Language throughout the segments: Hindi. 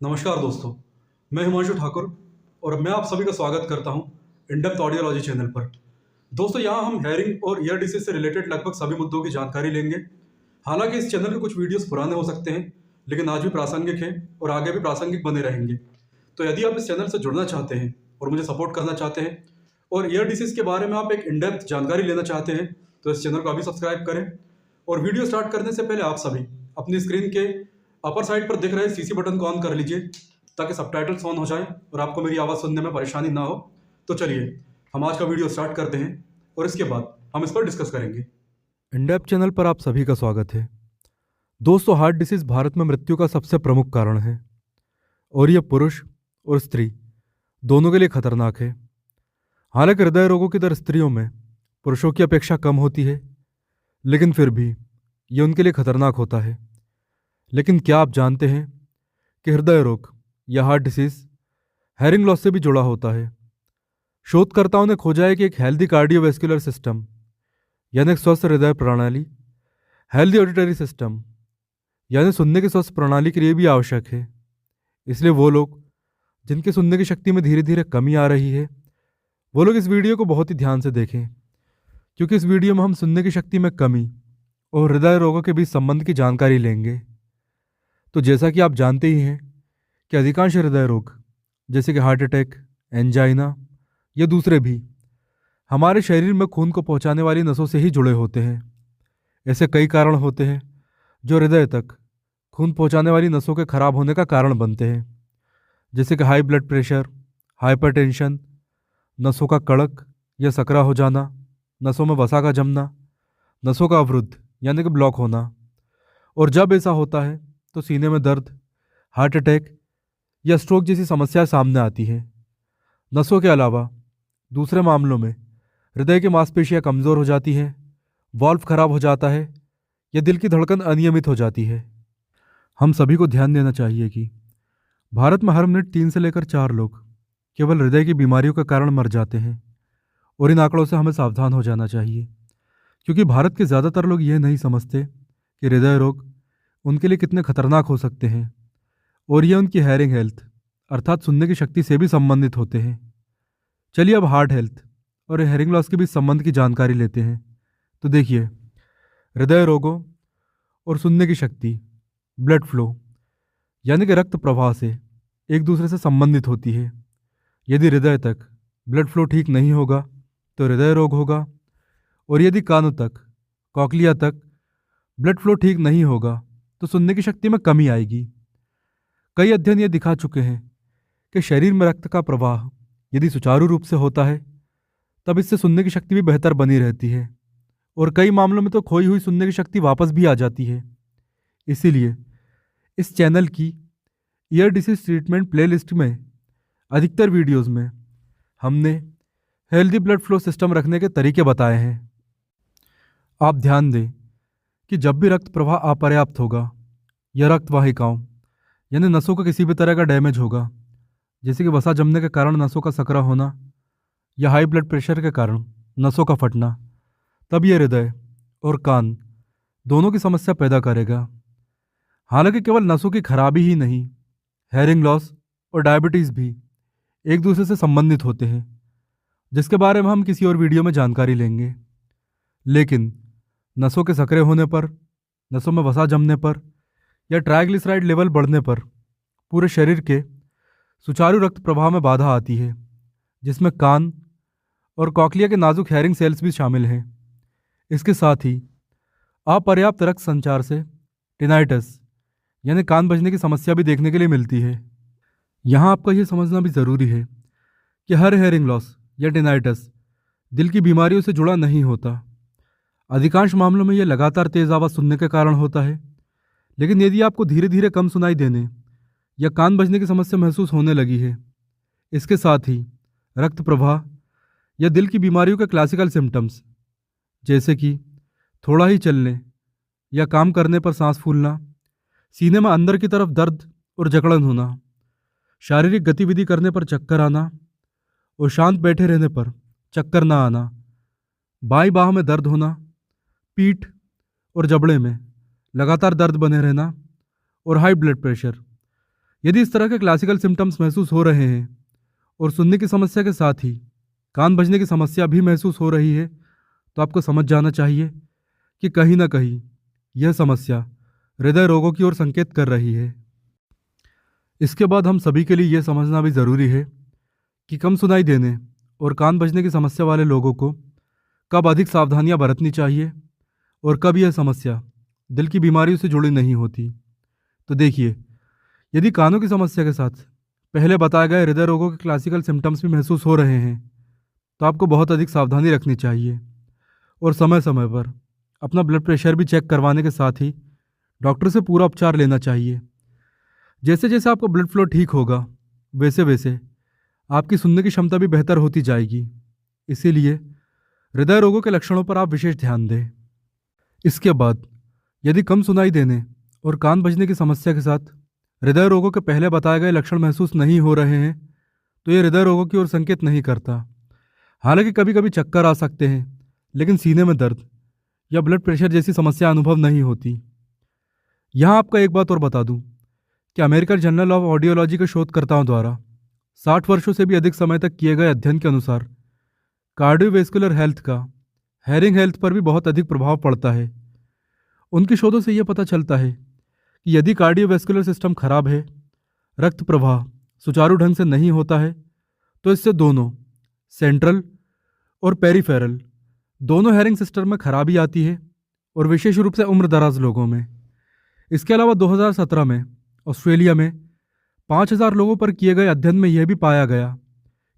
नमस्कार दोस्तों, मैं हिमांशु ठाकुर और मैं आप सभी का स्वागत करता हूं इन डेप्थ ऑडियोलॉजी चैनल पर। दोस्तों, यहां हम हेयरिंग और ईयर डिसीज से रिलेटेड लगभग सभी मुद्दों की जानकारी लेंगे। हालांकि इस चैनल के कुछ वीडियोस पुराने हो सकते हैं, लेकिन आज भी प्रासंगिक हैं और आगे भी प्रासंगिक बने रहेंगे। तो यदि आप इस चैनल से जुड़ना चाहते हैं और मुझे सपोर्ट करना चाहते हैं और ईयर डिसीज के बारे में आप एक इन डेप्थ जानकारी लेना चाहते हैं, तो इस चैनल को अभी सब्सक्राइब करें। और वीडियो स्टार्ट करने से पहले आप सभी अपनी स्क्रीन के अपर साइड पर दिख रहे सीसी बटन को ऑन कर लीजिए, ताकि सबटाइटल्स ऑन हो जाएं और आपको मेरी आवाज़ सुनने में परेशानी ना हो। तो चलिए हम आज का वीडियो स्टार्ट करते हैं और इसके बाद हम इस पर डिस्कस करेंगे। इंडेप चैनल पर आप सभी का स्वागत है। दोस्तों, हार्ट डिसीज भारत में मृत्यु का सबसे प्रमुख कारण है और यह पुरुष और स्त्री दोनों के लिए खतरनाक है। हालांकि हृदय रोगों की दर स्त्रियों में पुरुषों की अपेक्षा कम होती है, लेकिन फिर भी यह उनके लिए खतरनाक होता है। लेकिन क्या आप जानते हैं कि हृदय रोग या हार्ट डिसीज हेयरिंग लॉस से भी जुड़ा होता है? शोधकर्ताओं ने खोजा है कि एक हेल्दी कार्डियोवैस्कुलर सिस्टम यानी एक स्वस्थ हृदय प्रणाली, हेल्दी ऑडिटरी सिस्टम यानी सुनने की स्वस्थ प्रणाली के लिए भी आवश्यक है। इसलिए वो लोग जिनकी सुनने की शक्ति में धीरे धीरे कमी आ रही है, वो लोग इस वीडियो को बहुत ही ध्यान से देखें, क्योंकि इस वीडियो में हम सुनने की शक्ति में कमी और हृदय रोगों के बीच संबंध की जानकारी लेंगे। तो जैसा कि आप जानते ही हैं कि अधिकांश हृदय रोग जैसे कि हार्ट अटैक, एंजाइना या दूसरे भी हमारे शरीर में खून को पहुंचाने वाली नसों से ही जुड़े होते हैं। ऐसे कई कारण होते हैं जो हृदय तक खून पहुंचाने वाली नसों के खराब होने का कारण बनते हैं, जैसे कि हाई ब्लड प्रेशर, हाइपरटेंशन, नसों का कड़क या सकरा हो जाना, नसों में वसा का जमना, नसों का अवरुद्ध यानी कि ब्लॉक होना। और जब ऐसा होता है तो सीने में दर्द, हार्ट अटैक या स्ट्रोक जैसी समस्याएं सामने आती हैं। नसों के अलावा दूसरे मामलों में हृदय की मांसपेशियां कमज़ोर हो जाती हैं, वाल्व खराब हो जाता है या दिल की धड़कन अनियमित हो जाती है। हम सभी को ध्यान देना चाहिए कि भारत में हर मिनट 3 से लेकर 4 लोग केवल हृदय की बीमारियों के कारण मर जाते हैं, और इन आंकड़ों से हमें सावधान हो जाना चाहिए, क्योंकि भारत के ज़्यादातर लोग यह नहीं समझते कि हृदय रोग उनके लिए कितने खतरनाक हो सकते हैं, और ये उनकी हेयरिंग हेल्थ अर्थात सुनने की शक्ति से भी संबंधित होते हैं। चलिए अब हार्ट हेल्थ और हेयरिंग लॉस के बीच संबंध की जानकारी लेते हैं। तो देखिए, हृदय रोगों और सुनने की शक्ति ब्लड फ्लो यानी कि रक्त प्रवाह से एक दूसरे से संबंधित होती है। यदि हृदय तक ब्लड फ्लो ठीक नहीं होगा तो हृदय रोग होगा, और यदि कानों तक, कॉक्लिया तक ब्लड फ्लो ठीक नहीं होगा तो सुनने की शक्ति में कमी आएगी। कई अध्ययन ये दिखा चुके हैं कि शरीर में रक्त का प्रवाह यदि सुचारू रूप से होता है तब इससे सुनने की शक्ति भी बेहतर बनी रहती है, और कई मामलों में तो खोई हुई सुनने की शक्ति वापस भी आ जाती है। इसीलिए इस चैनल की ईयर डिसीज ट्रीटमेंट प्लेलिस्ट में अधिकतर वीडियोस में हमने हेल्दी ब्लड फ्लो सिस्टम रखने के तरीके बताए हैं। आप ध्यान दें कि जब भी रक्त प्रवाह अपर्याप्त होगा या रक्त वाहिकाओं यानी नसों का किसी भी तरह का डैमेज होगा, जैसे कि वसा जमने के कारण नसों का सकरा होना या हाई ब्लड प्रेशर के कारण नसों का फटना, तब ये हृदय और कान दोनों की समस्या पैदा करेगा। हालांकि केवल नसों की खराबी ही नहीं, हेयरिंग लॉस और डायबिटीज़ भी एक दूसरे से संबंधित होते हैं, जिसके बारे में हम किसी और वीडियो में जानकारी लेंगे। लेकिन नसों के सकरे होने पर, नसों में वसा जमने पर या ट्राइग्लिसराइड लेवल बढ़ने पर पूरे शरीर के सुचारू रक्त प्रवाह में बाधा आती है, जिसमें कान और कॉक्लिया के नाजुक हेयरिंग सेल्स भी शामिल हैं। इसके साथ ही अपर्याप्त रक्त संचार से टिनाइटस यानी कान बजने की समस्या भी देखने के लिए मिलती है। यहाँ आपका यह समझना भी ज़रूरी है कि हर हेयरिंग लॉस या टिनाइटस दिल की बीमारियों से जुड़ा नहीं होता। अधिकांश मामलों में यह लगातार तेज आवाज़ सुनने के कारण होता है, लेकिन यदि आपको धीरे धीरे कम सुनाई देने या कान बजने की समस्या महसूस होने लगी है, इसके साथ ही रक्त प्रवाह या दिल की बीमारियों के क्लासिकल सिम्टम्स जैसे कि थोड़ा ही चलने या काम करने पर सांस फूलना, सीने में अंदर की तरफ दर्द और जकड़न होना, शारीरिक गतिविधि करने पर चक्कर आना और शांत बैठे रहने पर चक्कर ना आना, बाईं बाह में दर्द होना, पीठ और जबड़े में लगातार दर्द बने रहना और हाई ब्लड प्रेशर यदि इस तरह के क्लासिकल सिम्टम्स महसूस हो रहे हैं और सुनने की समस्या के साथ ही कान बजने की समस्या भी महसूस हो रही है, तो आपको समझ जाना चाहिए कि कहीं ना कहीं यह समस्या हृदय रोगों की ओर संकेत कर रही है। इसके बाद हम सभी के लिए यह समझना भी ज़रूरी है कि कम सुनाई देने और कान बजने की समस्या वाले लोगों को कब अधिक सावधानियां बरतनी चाहिए और कब यह समस्या दिल की बीमारियों से जुड़ी नहीं होती। तो देखिए, यदि कानों की समस्या के साथ पहले बताए गए हृदय रोगों के क्लासिकल सिम्टम्स भी महसूस हो रहे हैं, तो आपको बहुत अधिक सावधानी रखनी चाहिए और समय समय पर अपना ब्लड प्रेशर भी चेक करवाने के साथ ही डॉक्टर से पूरा उपचार लेना चाहिए। जैसे जैसे आपका ब्लड फ्लो ठीक होगा, वैसे वैसे आपकी सुनने की क्षमता भी बेहतर होती जाएगी। इसीलिए हृदय रोगों के लक्षणों पर आप विशेष ध्यान दें। इसके बाद यदि कम सुनाई देने और कान बजने की समस्या के साथ हृदय रोगों के पहले बताए गए लक्षण महसूस नहीं हो रहे हैं, तो ये हृदय रोगों की ओर संकेत नहीं करता। हालांकि कभी कभी चक्कर आ सकते हैं, लेकिन सीने में दर्द या ब्लड प्रेशर जैसी समस्या अनुभव नहीं होती। यहाँ आपका एक बात और बता दूं कि अमेरिकन जर्नल ऑफ ऑडियोलॉजी के शोधकर्ताओं द्वारा 60 वर्षों से भी अधिक समय तक किए गए अध्ययन के अनुसार कार्डियोवैस्कुलर हेल्थ का हेयरिंग हेल्थ पर भी बहुत अधिक प्रभाव पड़ता है। उनके शोधों से यह पता चलता है कि यदि कार्डियोवैस्कुलर सिस्टम खराब है, रक्त प्रवाह सुचारू ढंग से नहीं होता है, तो इससे दोनों सेंट्रल और पेरिफेरल दोनों हेयरिंग सिस्टम में खराबी आती है, और विशेष रूप से उम्र दराज लोगों में। इसके अलावा 2017 में ऑस्ट्रेलिया में 5000 लोगों पर किए गए अध्ययन में यह भी पाया गया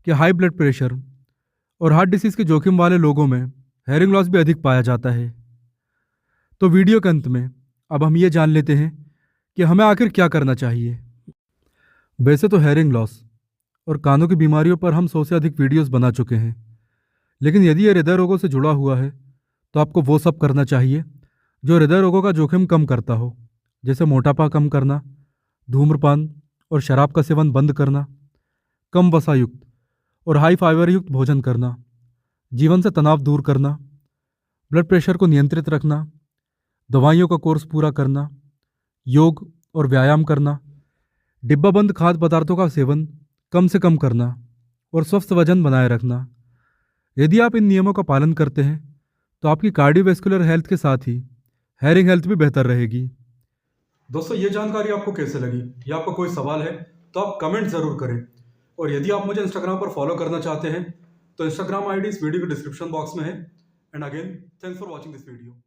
कि हाई ब्लड प्रेशर और हार्ट डिसीज के जोखिम वाले लोगों में हेयरिंग लॉस भी अधिक पाया जाता है। तो वीडियो के अंत में अब हम ये जान लेते हैं कि हमें आखिर क्या करना चाहिए। वैसे तो हेयरिंग लॉस और कानों की बीमारियों पर हम 100 से अधिक वीडियोस बना चुके हैं, लेकिन यदि यह हृदय रोगों से जुड़ा हुआ है, तो आपको वो सब करना चाहिए जो हृदय रोगों का जोखिम कम करता हो, जैसे मोटापा कम करना, धूम्रपान और शराब का सेवन बंद करना, कम वसा युक्त और हाई फाइबर युक्त भोजन करना, जीवन से तनाव दूर करना, ब्लड प्रेशर को नियंत्रित रखना, दवाइयों का कोर्स पूरा करना, योग और व्यायाम करना, डिब्बाबंद खाद्य पदार्थों का सेवन कम से कम करना और स्वस्थ वजन बनाए रखना। यदि आप इन नियमों का पालन करते हैं, तो आपकी कार्डियोवैस्कुलर हेल्थ के साथ ही हेयरिंग हेल्थ भी बेहतर रहेगी। दोस्तों, ये जानकारी आपको कैसे लगी या आपका कोई सवाल है तो आप कमेंट ज़रूर करें। और यदि आप मुझे इंस्टाग्राम पर फॉलो करना चाहते हैं तो इंस्टाग्राम आईडी इस वीडियो के डिस्क्रिप्शन बॉक्स में है। And again, thanks for watching this video.